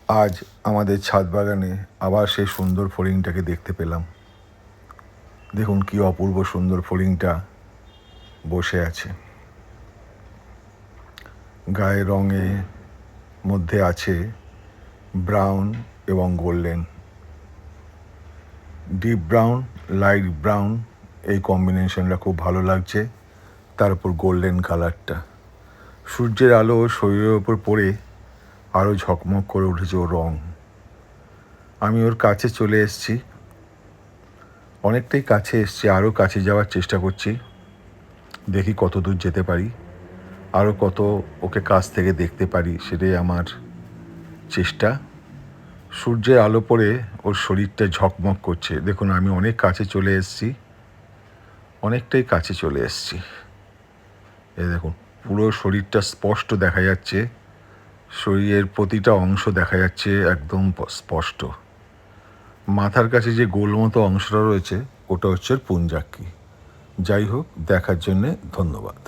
আজ আমাদের ছাদ বাগানে আবার সেই সুন্দর ফড়িংটাকে দেখতে পেলাম। দেখুন কি অপূর্ব সুন্দর ফড়িংটা বসে আছে। গায়ের রঙে মধ্যে আছে ব্রাউন এবং golden, deep brown, light brown, এই কম্বিনেশনটা খুব ভালো লাগছে। তার উপর গোল্ডেন কালারটা, সূর্যের আলো শরীরের ওপর পড়ে আরও ঝকমক করে উঠেছে ওর রং। আমি ওর কাছে চলে এসেছি, অনেকটাই কাছে এসেছি, আরও কাছে যাওয়ার চেষ্টা করছি। দেখি কত দূর যেতে পারি, আরও কত ওকে কাছ থেকে দেখতে পারি, সেটাই আমার চেষ্টা। সূর্যের আলো পড়ে ওর শরীরটা ঝকমক করছে। দেখুন আমি অনেক কাছে চলে এসেছি, অনেকটাই কাছে চলে এসেছি। এই দেখুন পুরো শরীরটা স্পষ্ট দেখা যাচ্ছে, শরীরের প্রতিটা অংশ দেখা যাচ্ছে একদম স্পষ্ট। মাথার কাছে যে গোল মতো অংশটা রয়েছে ওটা হচ্ছে পুঞ্জাক্ষী। যাই হোক, দেখার জন্যে ধন্যবাদ।